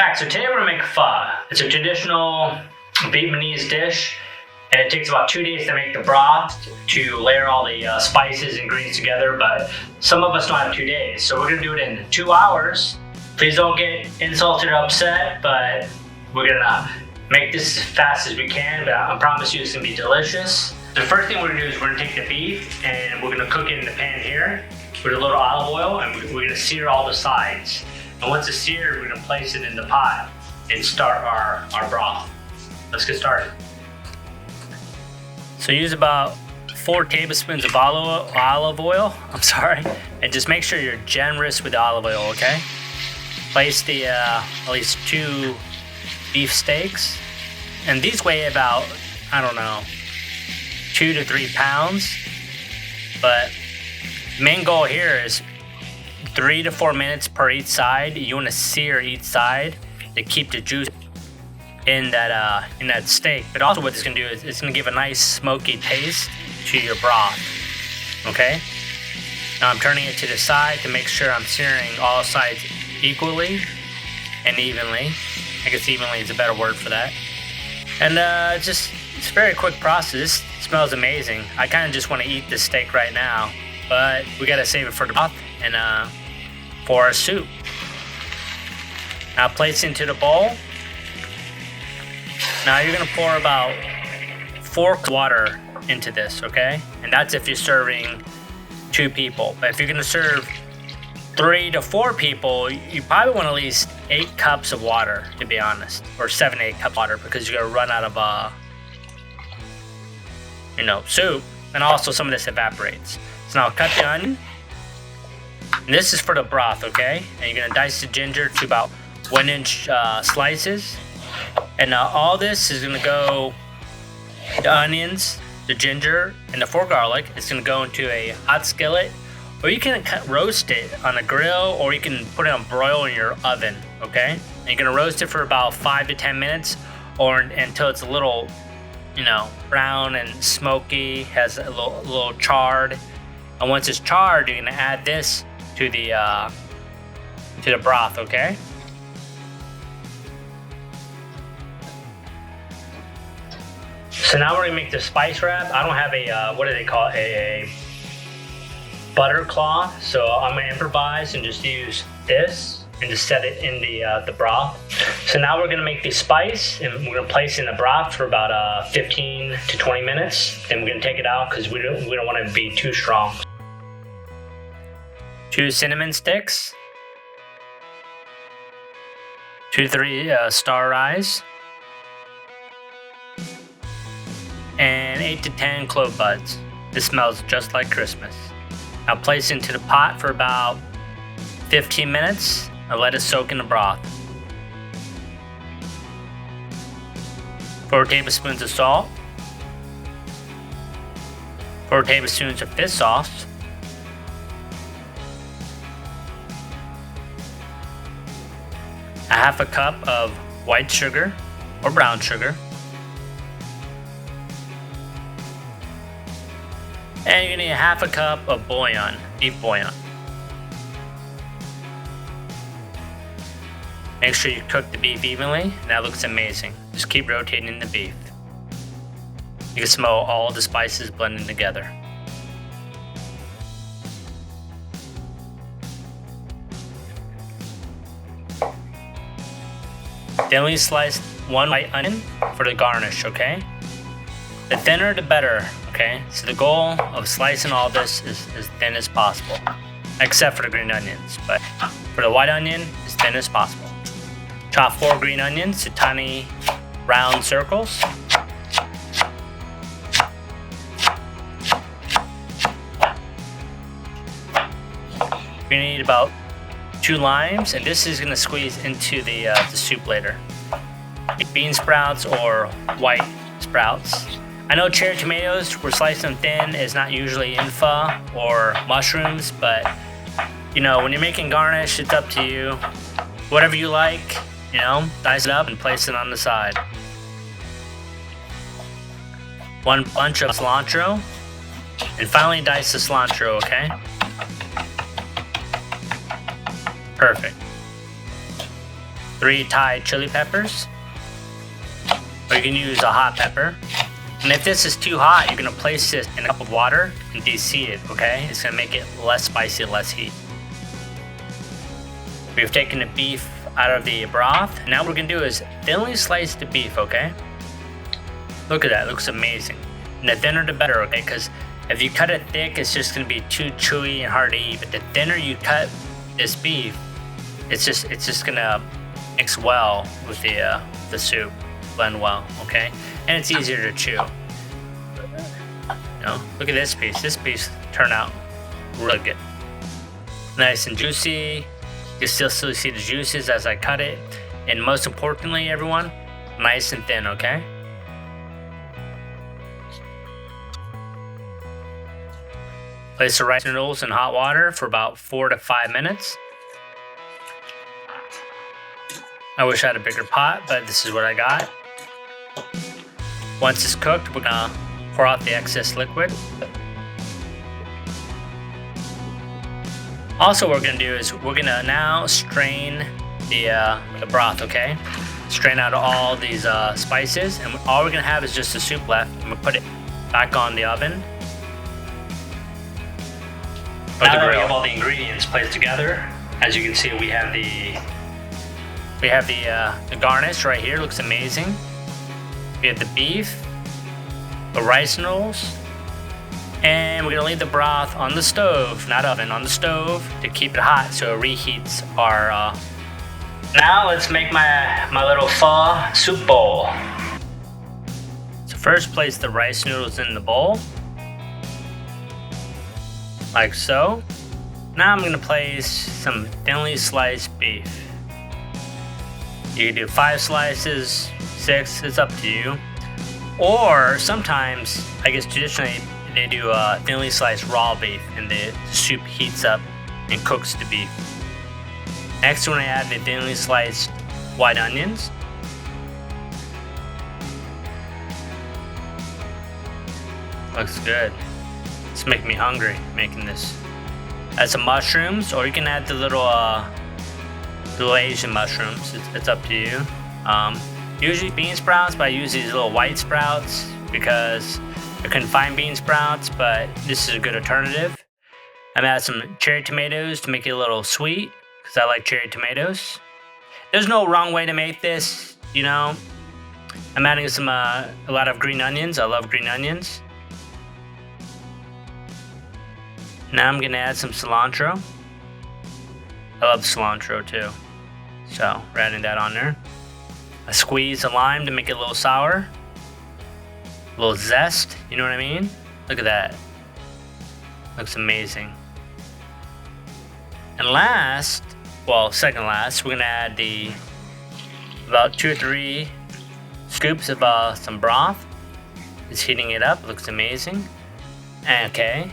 Alright, so today we're gonna make pho. It's a traditional Vietnamese dish, and it takes about 2 days to make the broth, to layer all the spices and ingredients together, but some of us don't have 2 days, so we're gonna do it in 2 hours. Please don't get insulted or upset, but we're gonna make this as fast as we can, but I promise you it's gonna be delicious. The first thing we're gonna do is we're gonna take the beef and we're gonna cook it in the pan here with a little olive oil, and we're gonna sear all the sides. And once it's seared, we're gonna place it in the pot and start our broth. Let's get started. So use about 4 tablespoons of olive oil, and just make sure you're generous with the olive oil, okay? Place the at least 2 beef steaks, and these weigh about, I don't know, 2 to 3 pounds, but the main goal here is 3 to 4 minutes per each side. You want to sear each side to keep the juice in that steak. But also what it's going to do is it's going to give a nice smoky taste to your broth. Okay? Now I'm turning it to the side to make sure I'm searing all sides equally and evenly. I guess evenly is a better word for that. And it's a very quick process. It smells amazing. I kind of just want to eat this steak right now, but we got to save it for the broth and for our soup. Now place into the bowl. Now you're gonna pour about 4 cups of water into this, okay? And that's if you're serving 2 people. But if you're gonna serve 3 to 4 people, you probably want at least 8 cups of water, to be honest, or 7 to 8 cups of water, because you're gonna run out of soup, and also some of this evaporates. So now cut the onion. And this is for the broth, okay? And you're gonna dice the ginger to about 1-inch slices. And now all this is gonna go, the onions, the ginger, and the 4 garlic, it's gonna go into a hot skillet, or you can roast it on a grill, or you can put it on broil in your oven, okay? And you're gonna roast it for about 5 to 10 minutes, or until it's a little, brown and smoky, has a little charred. And once it's charred, you're gonna add this to the broth, okay? So now we're gonna make the spice wrap. I don't have a what do they call it? A butter cloth, so I'm gonna improvise and just use this and just set it in the broth. So now we're gonna make the spice, and we're gonna place it in the broth for about 15 to 20 minutes. Then we're gonna take it out because we don't want it to be too strong. 2 cinnamon sticks, 2 to 3 star eyes, and 8 to 10 clove buds. This smells just like Christmas. Now place into the pot for about 15 minutes and let it soak in the broth. 4 tablespoons of salt, 4 tablespoons of fish sauce, a half a cup of white sugar or brown sugar, and you're gonna need a half a cup of bouillon, beef bouillon. Make sure you cook the beef evenly. That looks amazing. Just keep rotating the beef. You can smell all the spices blending together. Then we slice 1 white onion for the garnish, okay? The thinner the better, okay? So the goal of slicing all this is as thin as possible, except for the green onions, but for the white onion, as thin as possible. Chop 4 green onions to tiny round circles. You're gonna need about 2 limes, and this is gonna squeeze into the soup later. Bean sprouts or white sprouts. I know cherry tomatoes, we're slicing them thin, is not usually in pho, or mushrooms, but when you're making garnish, it's up to you. Whatever you like, dice it up and place it on the side. 1 bunch of cilantro, and finally dice the cilantro, okay? Perfect. 3 Thai chili peppers, or you can use a hot pepper. And if this is too hot, you're gonna place this in a cup of water and de-seed it, okay? It's gonna make it less spicy, less heat. We've taken the beef out of the broth. Now what we're gonna do is thinly slice the beef, okay? Look at that, it looks amazing. And the thinner the better, okay? Because if you cut it thick, it's just gonna be too chewy and hard to eat. But the thinner you cut this beef, it's just gonna mix well with the soup, blend well, okay? And it's easier to chew. You know, look at this piece. This piece turned out really good. Nice and juicy. You still see the juices as I cut it. And most importantly, everyone, nice and thin, okay? Place the rice noodles in hot water for about 4 to 5 minutes. I wish I had a bigger pot, but this is what I got. Once it's cooked, we're gonna pour out the excess liquid. Also, what we're gonna do is we're gonna now strain the broth, okay? Strain out all these spices, and all we're gonna have is just the soup left. I'm gonna put it back on the oven. Now that we have all the ingredients placed together, as you can see, we have the garnish right here. Looks amazing. We have the beef, the rice noodles, and we're gonna leave the broth on the stove, not oven, on the stove to keep it hot so it reheats our. Now let's make my little pho soup bowl. So first, place the rice noodles in the bowl. Like so. Now I'm gonna place some thinly sliced beef. You can do 5 slices, 6, it's up to you. Or sometimes, I guess traditionally, they do thinly sliced raw beef and the soup heats up and cooks the beef. Next, we're gonna add the thinly sliced white onions. Looks good. It's making me hungry making this. Add some mushrooms, or you can add the little Asian mushrooms. It's up to you. Usually bean sprouts, but I use these little white sprouts because I couldn't find bean sprouts, but this is a good alternative. I'm gonna add some cherry tomatoes to make it a little sweet because I like cherry tomatoes. There's no wrong way to make this, you know. I'm adding some a lot of green onions. I love green onions. Now I'm gonna add some cilantro. I love cilantro too. So we're adding that on there. I squeeze a lime to make it a little sour. A little zest, you know what I mean? Look at that. Looks amazing. And last, well, second last, we're gonna add about 2 or 3 scoops of some broth. It's heating it up, looks amazing. Okay.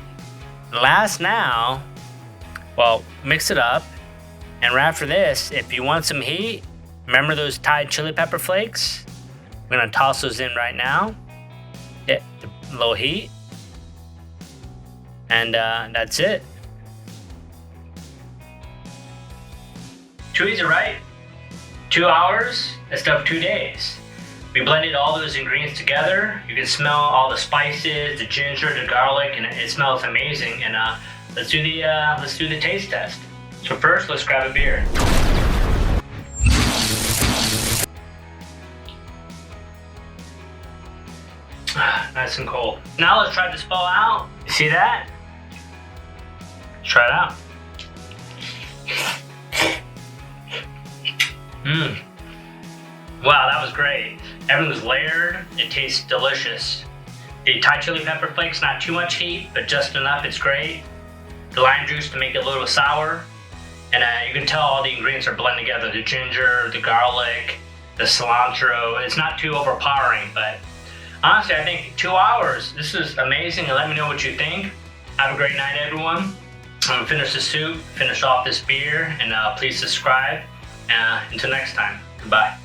Last now, well, mix it up. And right after this, if you want some heat, remember those Thai chili pepper flakes? We're gonna toss those in right now. Get a little heat. And that's it. Too easy, right? 2 hours instead of 2 days. We blended all those ingredients together. You can smell all the spices, the ginger, the garlic, and it smells amazing. And let's do the taste test. So first, let's grab a beer. Nice and cold. Now let's try this pho out. You see that? Let's try it out. Wow, that was great. Everything was layered. It tastes delicious. The Thai chili pepper flakes, not too much heat, but just enough. It's great. The lime juice to make it a little sour. And you can tell all the ingredients are blended together. The ginger, the garlic, the cilantro. It's not too overpowering, but honestly, I think 2 hours. This is amazing. And let me know what you think. Have a great night, everyone. I'm gonna finish the soup, finish off this beer, and please subscribe. Until next time, goodbye.